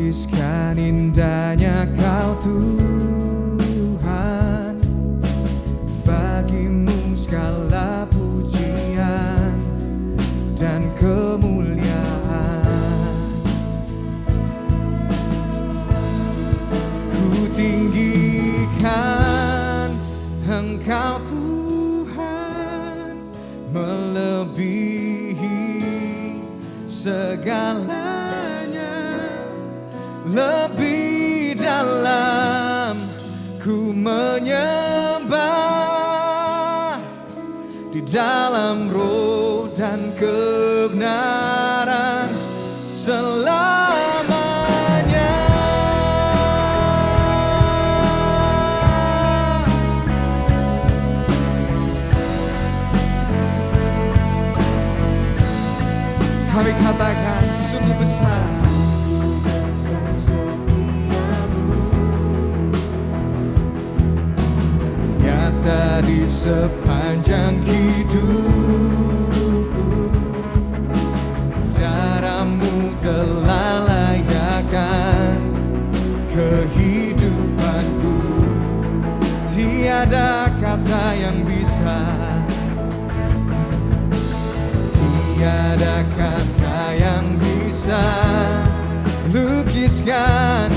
lukiskan indahnya Kau Tuhan. Bagimu segala pujian dan kemuliaan. Ku tinggikan Engkau Tuhan, melebihi segalanya. Lebih dalam ku menyembah, di dalam roh dan kebenaran selamanya. Kami katakan sungguh besar nyata di sepanjang hidupku. Daramu telah layakkan kehidupanku. Tiada kata yang bisa, tiada kata yang bisa lukiskan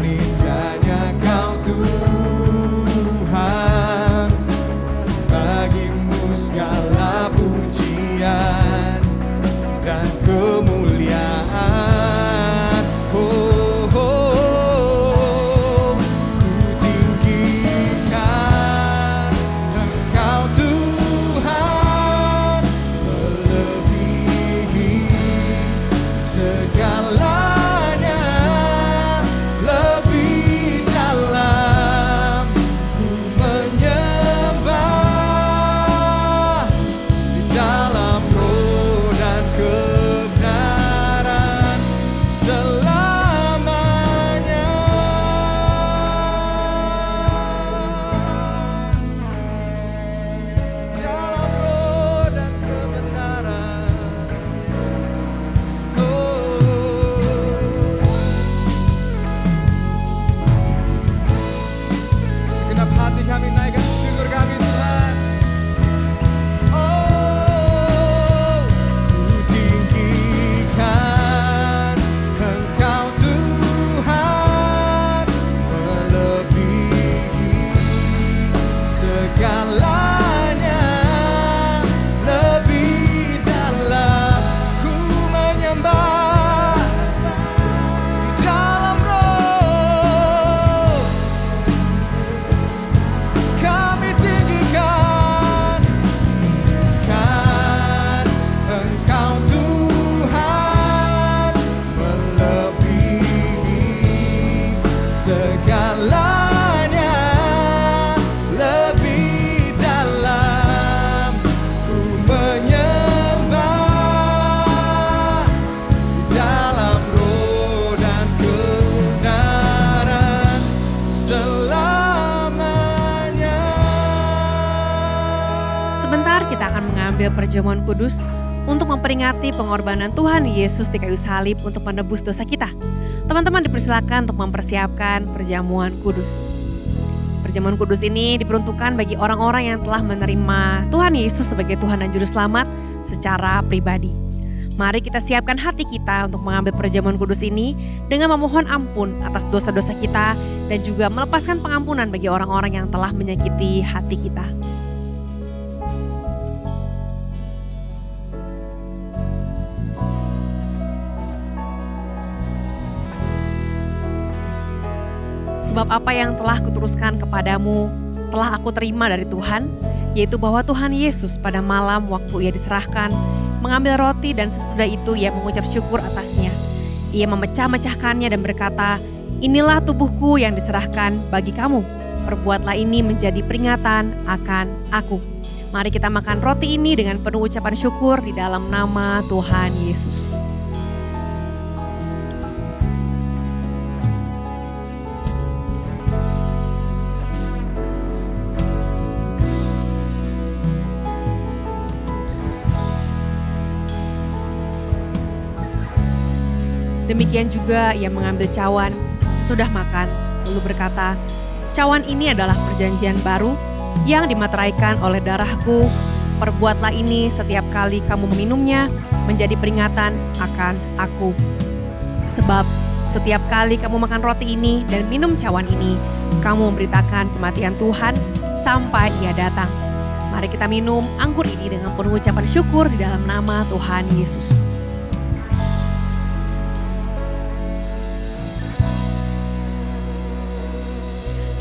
indahnya Kau Tuhan. Bagimu segala pujian dan kemuliaan. Oh, oh, oh. Ku tinggikan Engkau Tuhan, melebihi segalanya. Lebih dalam ku menyembah, di dalam roh dan kebenaran selamanya. Dalam roh dan kebenaran. Segenap hati kami naikkan syukur kami Tuhan. Oh, ku tinggikan Engkau Tuhan, melebihi segalanya. Lebih dalam ku menyembah, di dalam roh kami tinggikan kan Engkau Tuhan, melebihi segalanya. Lebih dalam ku menyembah, di dalam roh dan kebenaran selamanya. Sebentar kita akan mengambil perjamuan kudus untuk memperingati pengorbanan Tuhan Yesus di kayu salib untuk menebus dosa kita. Teman-teman dipersilakan untuk mempersiapkan perjamuan kudus. Perjamuan kudus ini diperuntukkan bagi orang-orang yang telah menerima Tuhan Yesus sebagai Tuhan dan Juru Selamat secara pribadi. Mari kita siapkan hati kita untuk mengambil perjamuan kudus ini dengan memohon ampun atas dosa-dosa kita dan juga melepaskan pengampunan bagi orang-orang yang telah menyakiti hati kita. Sebab apa yang telah kuteruskan kepadamu telah aku terima dari Tuhan, yaitu bahwa Tuhan Yesus pada malam waktu ia diserahkan mengambil roti dan sesudah itu ia mengucap syukur atasnya. Ia memecah-mecahkannya dan berkata, "Inilah tubuhku yang diserahkan bagi kamu. Perbuatlah ini menjadi peringatan akan aku." Mari kita makan roti ini dengan penuh ucapan syukur di dalam nama Tuhan Yesus. Demikian juga ia mengambil cawan sesudah makan, lalu berkata, "Cawan ini adalah perjanjian baru yang dimateraikan oleh darahku. Perbuatlah ini setiap kali kamu meminumnya menjadi peringatan akan aku. Sebab setiap kali kamu makan roti ini dan minum cawan ini, kamu memberitakan kematian Tuhan sampai ia datang. Mari kita minum anggur ini dengan penuh ucapan syukur di dalam nama Tuhan Yesus."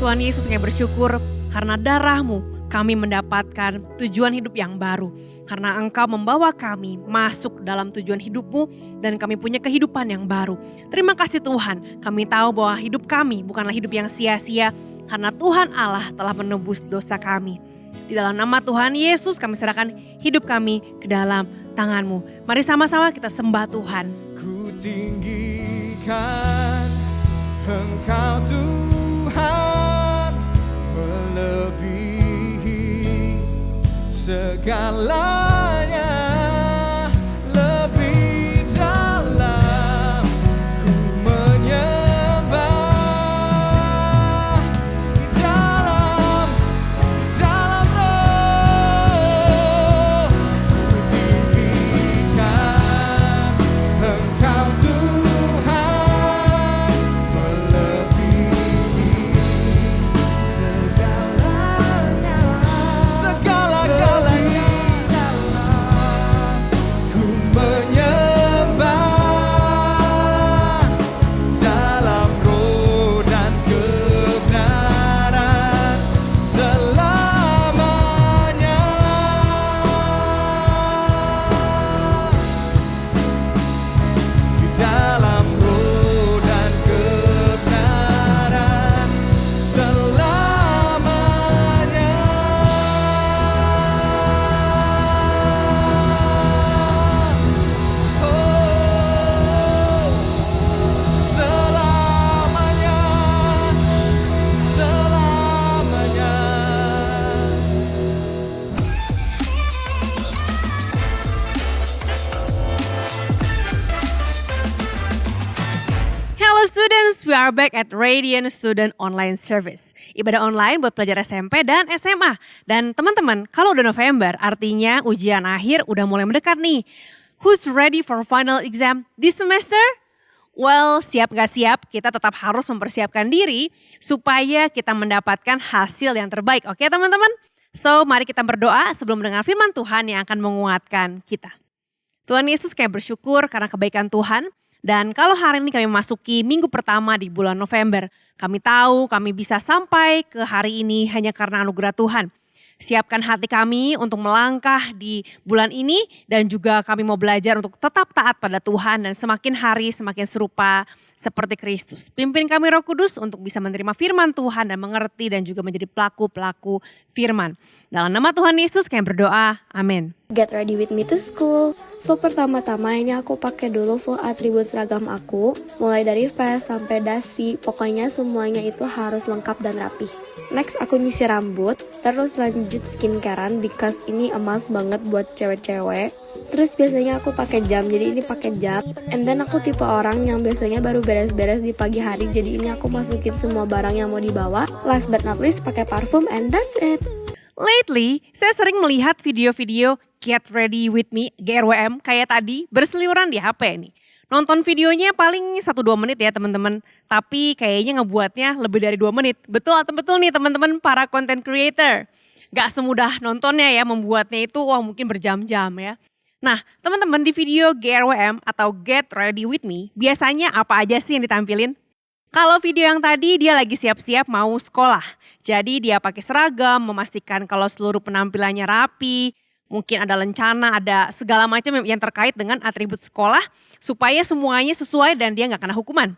Tuhan Yesus, kami bersyukur karena darah-Mu kami mendapatkan tujuan hidup yang baru. Karena Engkau membawa kami masuk dalam tujuan hidup-Mu dan kami punya kehidupan yang baru. Terima kasih Tuhan, kami tahu bahwa hidup kami bukanlah hidup yang sia-sia karena Tuhan Allah telah menebus dosa kami. Di dalam nama Tuhan Yesus kami serahkan hidup kami ke dalam tangan-Mu. Mari sama-sama kita sembah Tuhan. Ku tinggikan Engkau Tuhan, melebihi segalanya, lebih dalam ku menyembah, di dalam roh ku tinggikan Engkau Tuhan, melebihi segala-galanya, ku menyembah dalam roh dan kebenaran selamanya. Di dalam roh dan kebenaran selamanya. Selamanya, selamanya. Hello students, we are back at Radiant Student Online Service. Ibadah online buat pelajar SMP dan SMA. Dan teman-teman, kalau udah November artinya ujian akhir udah mulai mendekat nih. Who's ready for final exam this semester? Well, siap gak siap, kita tetap harus mempersiapkan diri supaya kita mendapatkan hasil yang terbaik. Oke teman-teman? So, mari kita berdoa sebelum mendengar firman Tuhan yang akan menguatkan kita. Tuhan Yesus, kami bersyukur karena kebaikan Tuhan. Dan kalau hari ini kami memasuki minggu pertama di bulan November, kami tahu kami bisa sampai ke hari ini hanya karena anugerah Tuhan. Siapkan hati kami untuk melangkah di bulan ini dan juga kami mau belajar untuk tetap taat pada Tuhan dan semakin hari semakin serupa seperti Kristus. Pimpin kami Roh Kudus untuk bisa menerima firman Tuhan dan mengerti dan juga menjadi pelaku-pelaku firman. Dalam nama Tuhan Yesus kami berdoa, amin. Get ready with me to school. So pertama-tama ini aku pakai dulu full atribut seragam aku, mulai dari vest sampai dasi, pokoknya semuanya itu harus lengkap dan rapi. Next aku nyisir rambut, terus lanjut skincarean because ini emas banget buat cewek-cewek. Terus biasanya aku pakai jam, jadi ini pakai jam. And then aku tipe orang yang biasanya baru beres-beres di pagi hari, jadi ini aku masukin semua barang yang mau dibawa. Last but not least pakai parfum and that's it. Lately, saya sering melihat video-video Get Ready With Me, GRWM, kayak tadi berseliweran di HP nih. Nonton videonya paling 1-2 menit ya teman-teman, tapi kayaknya ngebuatnya lebih dari 2 menit. Betul atau betul nih teman-teman para content creator? Gak semudah nontonnya ya, membuatnya itu wah mungkin berjam-jam ya. Nah teman-teman, di video GRWM atau Get Ready With Me, biasanya apa aja sih yang ditampilin? Kalau video yang tadi dia lagi siap-siap mau sekolah. Jadi dia pakai seragam, memastikan kalau seluruh penampilannya rapi. Mungkin ada lencana, ada segala macam yang terkait dengan atribut sekolah. Supaya semuanya sesuai dan dia gak kena hukuman.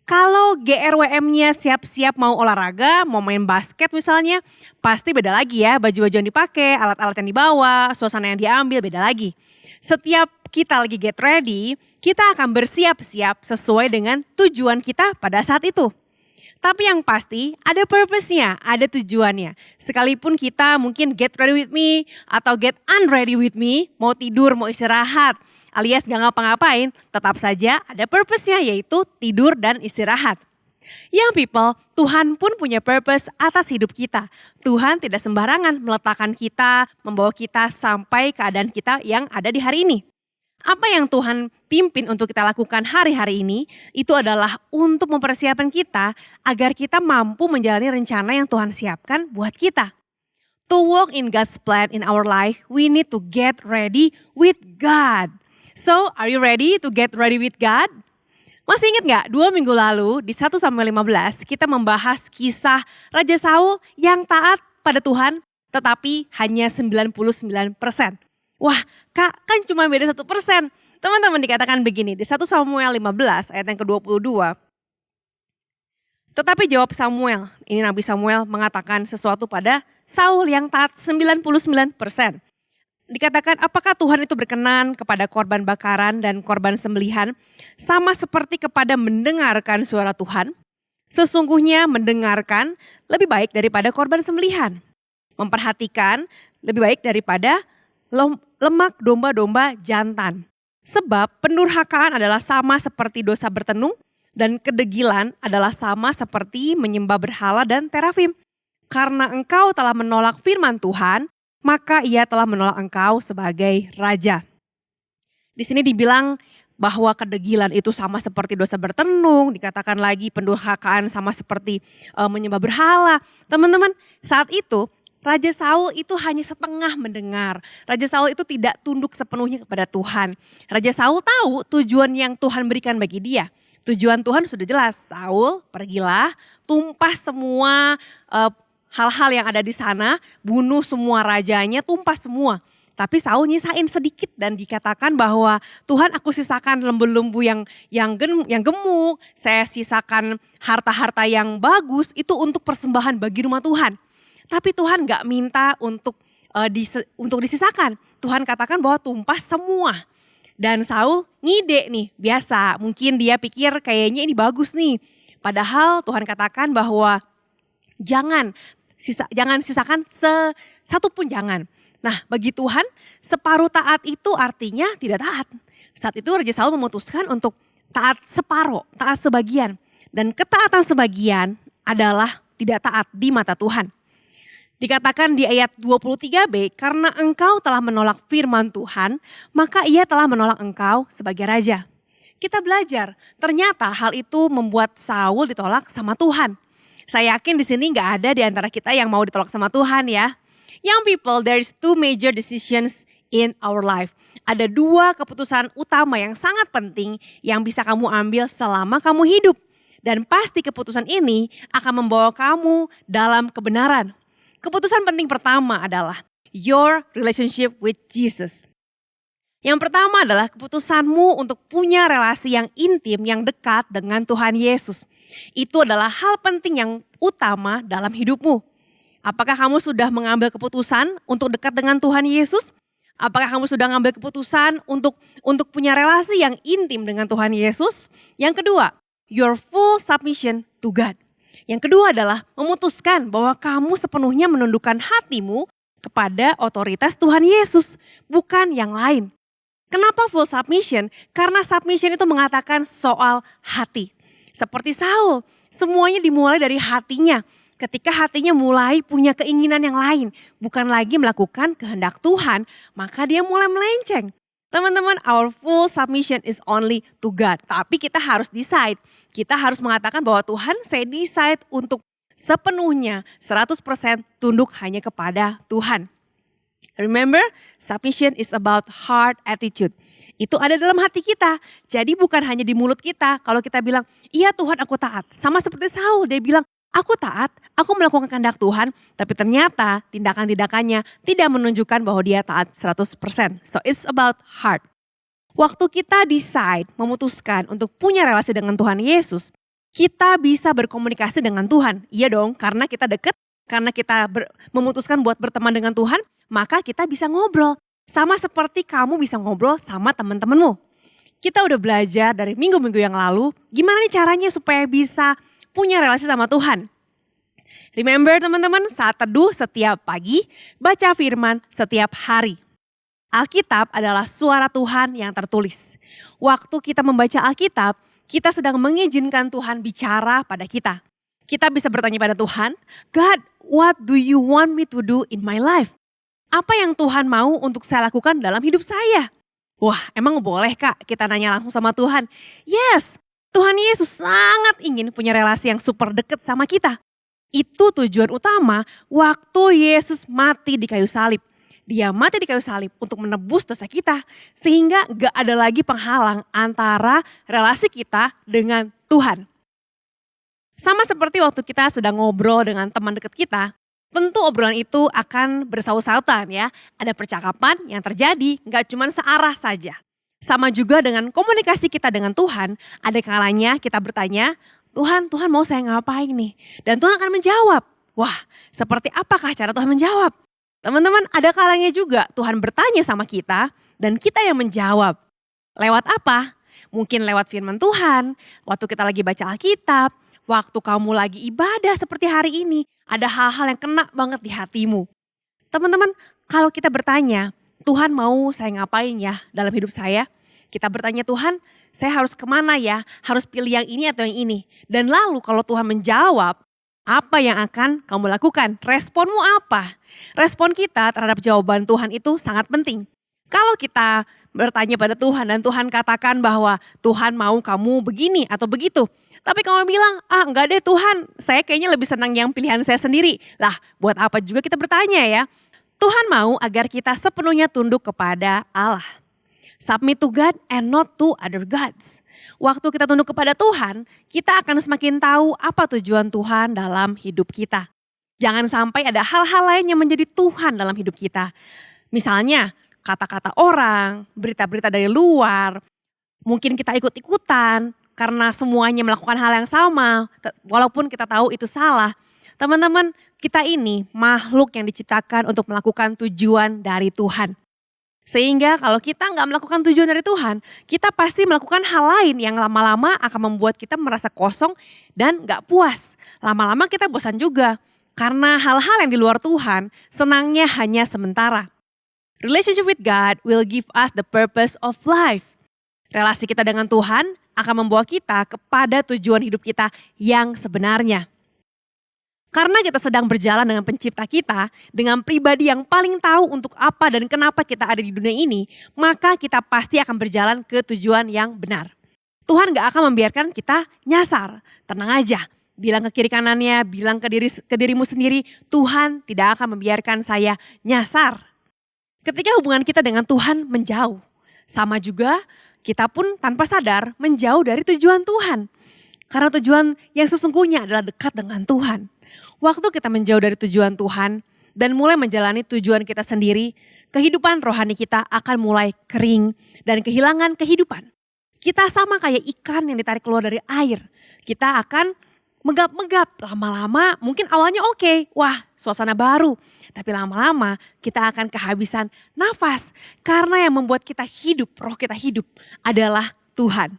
Kalau GRWM-nya siap-siap mau olahraga, mau main basket misalnya. Pasti beda lagi ya, baju-baju yang dipakai, alat-alat yang dibawa, suasana yang diambil beda lagi. Setiap kita lagi get ready, kita akan bersiap-siap sesuai dengan tujuan kita pada saat itu. Tapi yang pasti ada purpose-nya, ada tujuannya. Sekalipun kita mungkin get ready with me atau get unready with me, mau tidur, mau istirahat, alias gak ngapa-ngapain, tetap saja ada purpose-nya yaitu tidur dan istirahat. Young people, Tuhan pun punya purpose atas hidup kita. Tuhan tidak sembarangan meletakkan kita, membawa kita sampai keadaan kita yang ada di hari ini. Apa yang Tuhan pimpin untuk kita lakukan hari-hari ini, itu adalah untuk mempersiapkan kita agar kita mampu menjalani rencana yang Tuhan siapkan buat kita. To walk in God's plan in our life, we need to get ready with God. So, are you ready to get ready with God? Masih ingat gak 2 minggu lalu di 1 Samuel 15 kita membahas kisah Raja Saul yang taat pada Tuhan tetapi hanya 99%. Wah kak kan cuma beda 1%. Teman-teman dikatakan begini di 1 Samuel 15 ayat yang ke-22. Tetapi jawab Samuel, ini Nabi Samuel mengatakan sesuatu pada Saul yang taat 99%. Dikatakan apakah Tuhan itu berkenan kepada korban bakaran dan korban sembelihan sama seperti kepada mendengarkan suara Tuhan? Sesungguhnya mendengarkan lebih baik daripada korban sembelihan. Memperhatikan lebih baik daripada lemak domba-domba jantan. Sebab pendurhakaan adalah sama seperti dosa bertenung dan kedegilan adalah sama seperti menyembah berhala dan terafim. Karena engkau telah menolak firman Tuhan, maka ia telah menolak engkau sebagai raja. Di sini dibilang bahwa kedegilan itu sama seperti dosa bertenung, dikatakan lagi pendurhakaan sama seperti menyembah berhala. Teman-teman, saat itu Raja Saul itu hanya setengah mendengar. Raja Saul itu tidak tunduk sepenuhnya kepada Tuhan. Raja Saul tahu tujuan yang Tuhan berikan bagi dia. Tujuan Tuhan sudah jelas, Saul pergilah, tumpas semua hal-hal yang ada di sana, bunuh semua rajanya, tumpas semua. Tapi Saul nyisain sedikit dan dikatakan bahwa Tuhan aku sisakan lembu-lembu yang gemuk, saya sisakan harta-harta yang bagus itu untuk persembahan bagi rumah Tuhan. Tapi Tuhan gak minta untuk disisakan. Tuhan katakan bahwa tumpas semua. Dan Saul ngide nih, biasa mungkin dia pikir kayaknya ini bagus nih. Padahal Tuhan katakan bahwa jangan sisakan satu pun jangan. Nah bagi Tuhan separuh taat itu artinya tidak taat. Saat itu Raja Saul memutuskan untuk taat separuh, taat sebagian. Dan ketaatan sebagian adalah tidak taat di mata Tuhan. Dikatakan di ayat 23b, karena engkau telah menolak firman Tuhan, maka ia telah menolak engkau sebagai raja. Kita belajar, ternyata hal itu membuat Saul ditolak sama Tuhan. Saya yakin di sini nggak ada di antara kita yang mau ditolak sama Tuhan ya. Young people, there is 2 major decisions in our life. Ada 2 keputusan utama yang sangat penting yang bisa kamu ambil selama kamu hidup. Dan pasti keputusan ini akan membawa kamu dalam kebenaran. Keputusan penting pertama adalah your relationship with Jesus. Yang pertama adalah keputusanmu untuk punya relasi yang intim, yang dekat dengan Tuhan Yesus. Itu adalah hal penting yang utama dalam hidupmu. Apakah kamu sudah mengambil keputusan untuk dekat dengan Tuhan Yesus? Apakah kamu sudah mengambil keputusan untuk punya relasi yang intim dengan Tuhan Yesus? Yang kedua, your full submission to God. Yang kedua adalah memutuskan bahwa kamu sepenuhnya menundukkan hatimu kepada otoritas Tuhan Yesus, bukan yang lain. Kenapa full submission? Karena submission itu mengatakan soal hati. Seperti Saul, semuanya dimulai dari hatinya. Ketika hatinya mulai punya keinginan yang lain, bukan lagi melakukan kehendak Tuhan, maka dia mulai melenceng. Teman-teman, our full submission is only to God. Tapi kita harus decide. Kita harus mengatakan bahwa Tuhan, saya decide untuk sepenuhnya 100% tunduk hanya kepada Tuhan. Remember, submission is about heart attitude. Itu ada dalam hati kita. Jadi bukan hanya di mulut kita. Kalau kita bilang, iya Tuhan aku taat. Sama seperti Saul, dia bilang, aku taat, aku melakukan kehendak Tuhan. Tapi ternyata tindakan-tindakannya tidak menunjukkan bahwa dia taat 100%. So it's about heart. Waktu kita decide, memutuskan untuk punya relasi dengan Tuhan Yesus, kita bisa berkomunikasi dengan Tuhan. Iya dong, karena kita dekat. Karena kita memutuskan buat berteman dengan Tuhan, maka kita bisa ngobrol. Sama seperti kamu bisa ngobrol sama teman-temanmu. Kita udah belajar dari minggu-minggu yang lalu, gimana nih caranya supaya bisa punya relasi sama Tuhan. Remember teman-teman, saat teduh setiap pagi, baca firman setiap hari. Alkitab adalah suara Tuhan yang tertulis. Waktu kita membaca Alkitab, kita sedang mengizinkan Tuhan bicara pada kita. Kita bisa bertanya pada Tuhan, God, what do you want me to do in my life? Apa yang Tuhan mau untuk saya lakukan dalam hidup saya? Wah, emang boleh Kak kita nanya langsung sama Tuhan? Yes, Tuhan Yesus sangat ingin punya relasi yang super deket sama kita. Itu tujuan utama waktu Yesus mati di kayu salib. Dia mati di kayu salib untuk menebus dosa kita. Sehingga gak ada lagi penghalang antara relasi kita dengan Tuhan. Sama seperti waktu kita sedang ngobrol dengan teman dekat kita. Tentu obrolan itu akan bersaut-sautan ya. Ada percakapan yang terjadi gak cuma searah saja. Sama juga dengan komunikasi kita dengan Tuhan. Ada kalanya kita bertanya, Tuhan mau saya ngapain nih? Dan Tuhan akan menjawab. Wah, seperti apakah cara Tuhan menjawab? Teman-teman, ada kalanya juga Tuhan bertanya sama kita dan kita yang menjawab. Lewat apa? Mungkin lewat firman Tuhan, waktu kita lagi baca Alkitab, waktu kamu lagi ibadah seperti hari ini, ada hal-hal yang kena banget di hatimu. Teman-teman, kalau kita bertanya, Tuhan mau saya ngapain ya dalam hidup saya? Kita bertanya, Tuhan saya harus kemana ya? Harus pilih yang ini atau yang ini? Dan lalu kalau Tuhan menjawab, apa yang akan kamu lakukan? Responmu apa? Respon kita terhadap jawaban Tuhan itu sangat penting. Kalau kita bertanya pada Tuhan dan Tuhan katakan bahwa Tuhan mau kamu begini atau begitu. Tapi kamu bilang, enggak deh Tuhan, saya kayaknya lebih senang yang pilihan saya sendiri. Lah, buat apa juga kita bertanya ya? Tuhan mau agar kita sepenuhnya tunduk kepada Allah. Submit to God and not to other gods. Waktu kita tunduk kepada Tuhan, kita akan semakin tahu apa tujuan Tuhan dalam hidup kita. Jangan sampai ada hal-hal lain yang menjadi Tuhan dalam hidup kita. Misalnya kata-kata orang, berita-berita dari luar. Mungkin kita ikut-ikutan karena semuanya melakukan hal yang sama. Walaupun kita tahu itu salah. Teman-teman, kita ini makhluk yang diciptakan untuk melakukan tujuan dari Tuhan. Sehingga kalau kita nggak melakukan tujuan dari Tuhan, kita pasti melakukan hal lain yang lama-lama akan membuat kita merasa kosong dan nggak puas. Lama-lama kita bosan juga. Karena hal-hal yang di luar Tuhan senangnya hanya sementara. Relationship with God will give us the purpose of life. Relasi kita dengan Tuhan akan membawa kita kepada tujuan hidup kita yang sebenarnya. Karena kita sedang berjalan dengan pencipta kita, dengan pribadi yang paling tahu untuk apa dan kenapa kita ada di dunia ini, maka kita pasti akan berjalan ke tujuan yang benar. Tuhan gak akan membiarkan kita nyasar, tenang aja. Bilang ke kiri kanannya, bilang ke dirimu sendiri, Tuhan tidak akan membiarkan saya nyasar. Ketika hubungan kita dengan Tuhan menjauh, sama juga kita pun tanpa sadar menjauh dari tujuan Tuhan. Karena tujuan yang sesungguhnya adalah dekat dengan Tuhan. Waktu kita menjauh dari tujuan Tuhan dan mulai menjalani tujuan kita sendiri, kehidupan rohani kita akan mulai kering dan kehilangan kehidupan. Kita sama kayak ikan yang ditarik keluar dari air. Kita akan megap-megap, lama-lama mungkin awalnya oke, wah suasana baru. Tapi lama-lama kita akan kehabisan nafas karena yang membuat kita hidup, roh kita hidup adalah Tuhan.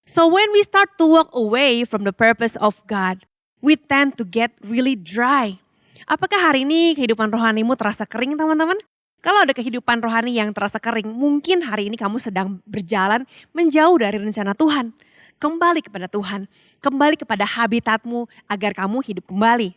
So when we start to walk away from the purpose of God, we tend to get really dry. Apakah hari ini kehidupan rohanimu terasa kering teman-teman? Kalau ada kehidupan rohani yang terasa kering, mungkin hari ini kamu sedang berjalan menjauh dari rencana Tuhan. Kembali kepada Tuhan, kembali kepada habitatmu agar kamu hidup kembali.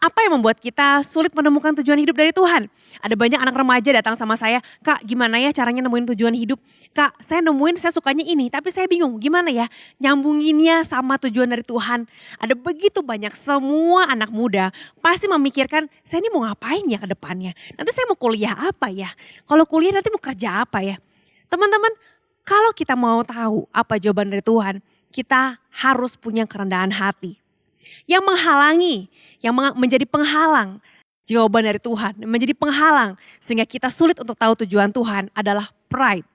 Apa yang membuat kita sulit menemukan tujuan hidup dari Tuhan? Ada banyak anak remaja datang sama saya, Kak gimana ya caranya nemuin tujuan hidup? Kak saya sukanya ini tapi saya bingung gimana ya nyambunginnya sama tujuan dari Tuhan. Ada begitu banyak semua anak muda pasti memikirkan saya ini mau ngapain ya ke depannya? Nanti saya mau kuliah apa ya? Kalau kuliah nanti mau kerja apa ya? Teman-teman, kalau kita mau tahu apa jawaban dari Tuhan, kita harus punya kerendahan hati. Yang menghalangi, yang menjadi penghalang jawaban dari Tuhan, menjadi penghalang sehingga kita sulit untuk tahu tujuan Tuhan adalah pride.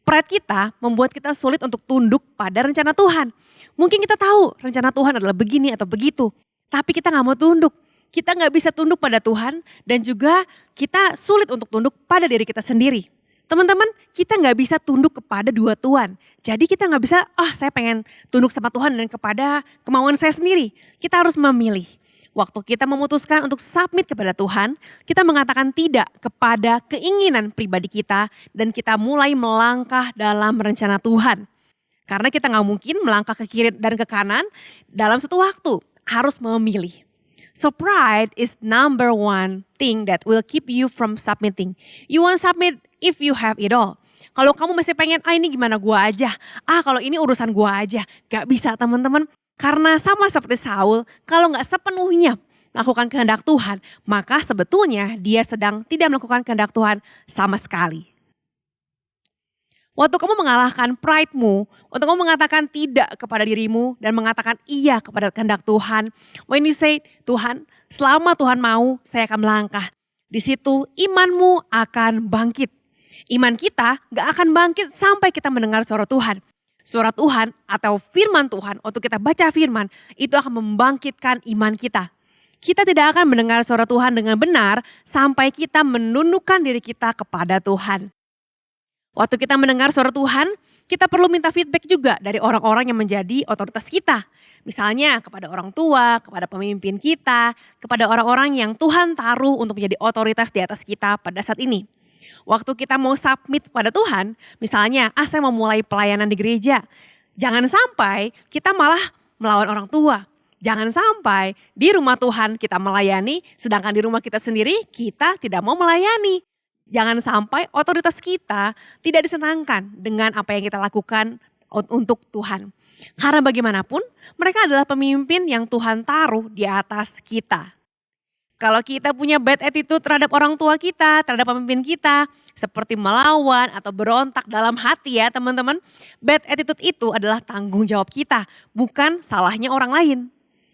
Pride kita membuat kita sulit untuk tunduk pada rencana Tuhan. Mungkin kita tahu rencana Tuhan adalah begini atau begitu, tapi kita gak mau tunduk. Kita gak bisa tunduk pada Tuhan dan juga kita sulit untuk tunduk pada diri kita sendiri. Teman-teman, kita gak bisa tunduk kepada dua Tuhan. Jadi kita gak bisa, saya pengen tunduk sama Tuhan dan kepada kemauan saya sendiri. Kita harus memilih. Waktu kita memutuskan untuk submit kepada Tuhan, kita mengatakan tidak kepada keinginan pribadi kita dan kita mulai melangkah dalam rencana Tuhan. Karena kita nggak mungkin melangkah ke kiri dan ke kanan dalam satu waktu, harus memilih. So pride is number one thing that will keep you from submitting. You won't submit if you have it all. Kalau kamu masih pengen, ini gimana gua aja. Kalau ini urusan gua aja. Gak bisa teman-teman. Karena sama seperti Saul, kalau gak sepenuhnya melakukan kehendak Tuhan, maka sebetulnya dia sedang tidak melakukan kehendak Tuhan sama sekali. Waktu kamu mengalahkan pride-mu, waktu kamu mengatakan tidak kepada dirimu dan mengatakan iya kepada kehendak Tuhan. When you say, Tuhan, selama Tuhan mau, saya akan melangkah. Di situ imanmu akan bangkit. Iman kita gak akan bangkit sampai kita mendengar suara Tuhan. Suara Tuhan atau firman Tuhan, waktu kita baca firman, itu akan membangkitkan iman kita. Kita tidak akan mendengar suara Tuhan dengan benar sampai kita menundukkan diri kita kepada Tuhan. Waktu kita mendengar suara Tuhan, kita perlu minta feedback juga dari orang-orang yang menjadi otoritas kita. Misalnya kepada orang tua, kepada pemimpin kita, kepada orang-orang yang Tuhan taruh untuk menjadi otoritas di atas kita pada saat ini. Waktu kita mau submit pada Tuhan, misalnya saya mau mulai pelayanan di gereja. Jangan sampai kita malah melawan orang tua. Jangan sampai di rumah Tuhan kita melayani, sedangkan di rumah kita sendiri kita tidak mau melayani. Jangan sampai otoritas kita tidak disenangkan dengan apa yang kita lakukan untuk Tuhan. Karena bagaimanapun mereka adalah pemimpin yang Tuhan taruh di atas kita. Kalau kita punya bad attitude terhadap orang tua kita, terhadap pemimpin kita, seperti melawan atau berontak dalam hati ya teman-teman. Bad attitude itu adalah tanggung jawab kita, bukan salahnya orang lain.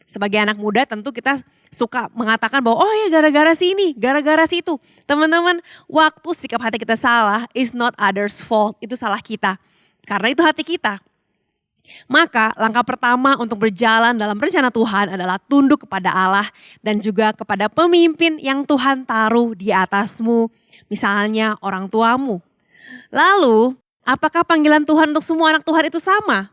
Sebagai anak muda tentu kita suka mengatakan bahwa gara-gara si ini, gara-gara si itu. Teman-teman, waktu sikap hati kita salah is not others fault, itu salah kita. Karena itu hati kita. Maka langkah pertama untuk berjalan dalam rencana Tuhan adalah tunduk kepada Allah dan juga kepada pemimpin yang Tuhan taruh di atasmu, misalnya orang tuamu. Lalu, apakah panggilan Tuhan untuk semua anak Tuhan itu sama?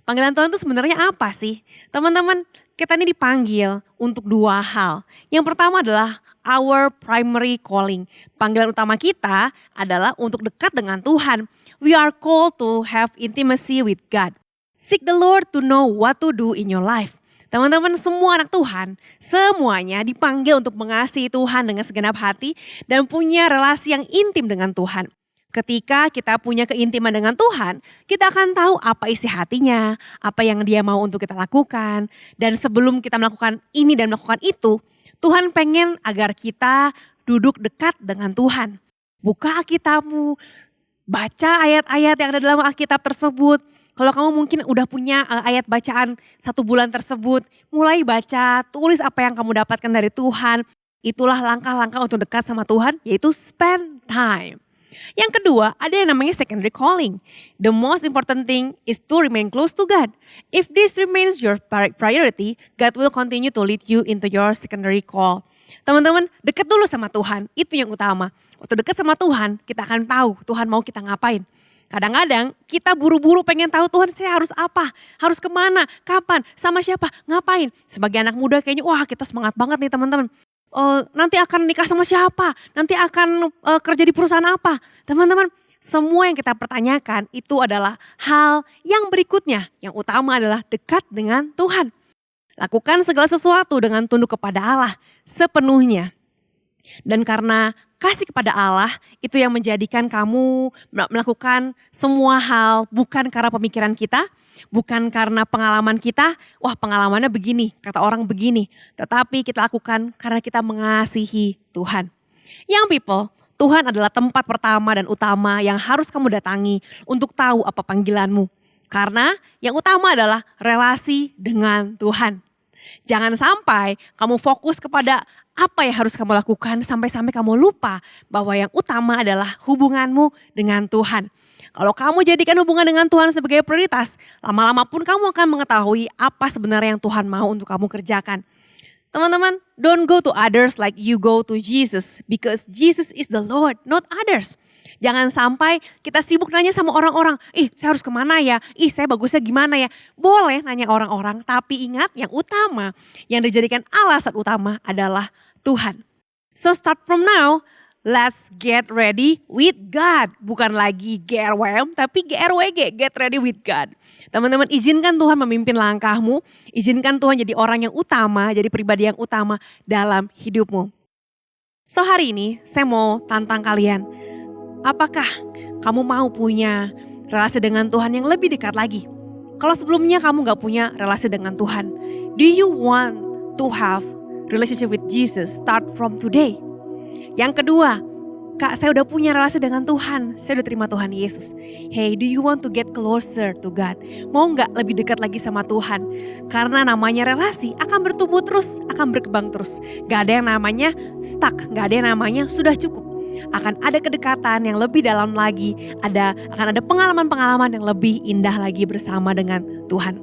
Panggilan Tuhan itu sebenarnya apa sih? Teman-teman, kita ini dipanggil untuk dua hal. Yang pertama adalah our primary calling. Panggilan utama kita adalah untuk dekat dengan Tuhan. We are called to have intimacy with God. Seek the Lord to know what to do in your life. Teman-teman, semua anak Tuhan, semuanya dipanggil untuk mengasihi Tuhan dengan segenap hati dan punya relasi yang intim dengan Tuhan. Ketika kita punya keintiman dengan Tuhan, kita akan tahu apa isi hatinya, apa yang dia mau untuk kita lakukan. Dan sebelum kita melakukan ini dan melakukan itu, Tuhan pengen agar kita duduk dekat dengan Tuhan. Buka Alkitabmu, baca ayat-ayat yang ada dalam Alkitab tersebut. Kalau kamu mungkin udah punya ayat bacaan 1 bulan tersebut, mulai baca, tulis apa yang kamu dapatkan dari Tuhan. Itulah langkah-langkah untuk dekat sama Tuhan, yaitu spend time. Yang kedua, ada yang namanya secondary calling. The most important thing is to remain close to God. If this remains your priority, God will continue to lead you into your secondary call. Teman-teman, dekat dulu sama Tuhan, itu yang utama. Waktu dekat sama Tuhan, kita akan tahu Tuhan mau kita ngapain. Kadang-kadang kita buru-buru pengen tahu Tuhan saya harus apa, harus kemana, kapan, sama siapa, ngapain. Sebagai anak muda kayaknya kita semangat banget nih teman-teman. Nanti akan nikah sama siapa, nanti akan kerja di perusahaan apa. Teman-teman, semua yang kita pertanyakan itu adalah hal yang berikutnya. Yang utama adalah dekat dengan Tuhan. Lakukan segala sesuatu dengan tunduk kepada Allah sepenuhnya. Dan karena kasih kepada Allah itu yang menjadikan kamu melakukan semua hal bukan karena pemikiran kita, bukan karena pengalaman kita, pengalamannya begini, kata orang begini. Tetapi kita lakukan karena kita mengasihi Tuhan. Young people, Tuhan adalah tempat pertama dan utama yang harus kamu datangi untuk tahu apa panggilanmu. Karena yang utama adalah relasi dengan Tuhan. Jangan sampai kamu fokus kepada apa yang harus kamu lakukan sampai-sampai kamu lupa bahwa yang utama adalah hubunganmu dengan Tuhan. Kalau kamu jadikan hubungan dengan Tuhan sebagai prioritas, lama-lama pun kamu akan mengetahui apa sebenarnya yang Tuhan mau untuk kamu kerjakan. Teman-teman, don't go to others like you go to Jesus because Jesus is the Lord, not others. Jangan sampai kita sibuk nanya sama orang-orang, saya harus kemana ya, saya bagusnya gimana ya. Boleh nanya orang-orang, tapi ingat yang utama, yang dijadikan alasan utama adalah Tuhan. So start from now, let's get ready with God. Bukan lagi GRWM, tapi GRWG, get ready with God. Teman-teman, izinkan Tuhan memimpin langkahmu, izinkan Tuhan jadi orang yang utama, jadi pribadi yang utama dalam hidupmu. So hari ini saya mau tantang kalian, apakah kamu mau punya relasi dengan Tuhan yang lebih dekat lagi? Kalau sebelumnya kamu gak punya relasi dengan Tuhan, do you want to have relationship with Jesus start from today? Yang kedua, Kak, saya udah punya relasi dengan Tuhan, saya udah terima Tuhan Yesus. Hey, do you want to get closer to God? Mau gak lebih dekat lagi sama Tuhan? Karena namanya relasi akan bertumbuh terus, akan berkembang terus. Gak ada yang namanya stuck, gak ada yang namanya sudah cukup. Akan ada kedekatan yang lebih dalam lagi, akan ada pengalaman-pengalaman yang lebih indah lagi bersama dengan Tuhan.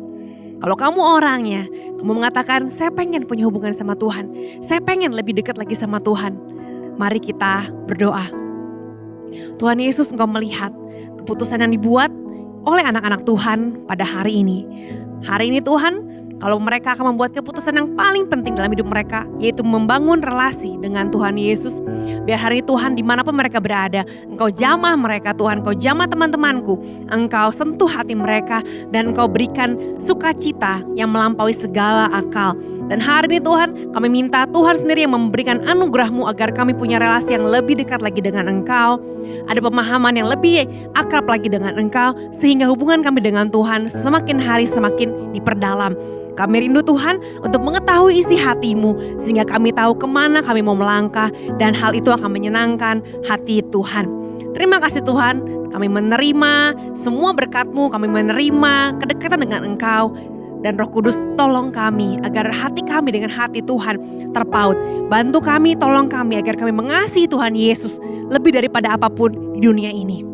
Kalau kamu orangnya, kamu mengatakan saya pengen punya hubungan sama Tuhan, saya pengen lebih dekat lagi sama Tuhan. Mari kita berdoa. Tuhan Yesus, Engkau melihat keputusan yang dibuat oleh anak-anak Tuhan pada hari ini. Hari ini Tuhan, kalau mereka akan membuat keputusan yang paling penting dalam hidup mereka, yaitu membangun relasi dengan Tuhan Yesus. Biar hari ini Tuhan dimanapun mereka berada, Engkau jamah mereka Tuhan, Engkau jamah teman-temanku. Engkau sentuh hati mereka dan Engkau berikan sukacita yang melampaui segala akal. Dan hari ini Tuhan, kami minta Tuhan sendiri yang memberikan anugerah-Mu agar kami punya relasi yang lebih dekat lagi dengan Engkau. Ada pemahaman yang lebih akrab lagi dengan Engkau, sehingga hubungan kami dengan Tuhan semakin hari semakin diperdalam. Kami rindu Tuhan untuk mengetahui isi hati-Mu, sehingga kami tahu kemana kami mau melangkah, dan hal itu akan menyenangkan hati Tuhan. Terima kasih Tuhan, kami menerima semua berkat-Mu, kami menerima kedekatan dengan Engkau. Dan Roh Kudus tolong kami agar hati kami dengan hati Tuhan terpaut. Bantu kami, tolong kami agar kami mengasihi Tuhan Yesus lebih daripada apapun di dunia ini.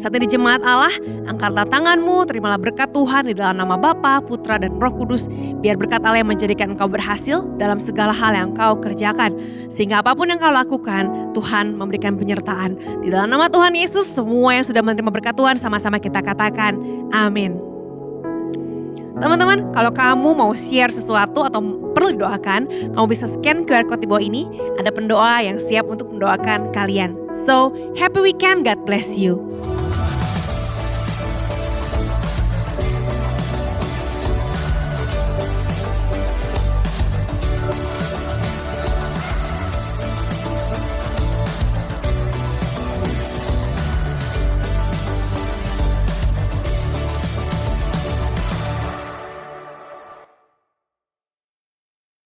Saat ini jemaat Allah, angkatlah tanganmu, terimalah berkat Tuhan di dalam nama Bapa, Putra dan Roh Kudus. Biar berkat Allah yang menjadikan engkau berhasil dalam segala hal yang engkau kerjakan. Sehingga apapun yang kau lakukan, Tuhan memberikan penyertaan. Di dalam nama Tuhan Yesus, semua yang sudah menerima berkat Tuhan sama-sama kita katakan amin. Teman-teman, kalau kamu mau share sesuatu atau perlu didoakan, kamu bisa scan QR code di bawah ini. Ada pendoa yang siap untuk mendoakan kalian. So, happy weekend, God bless you.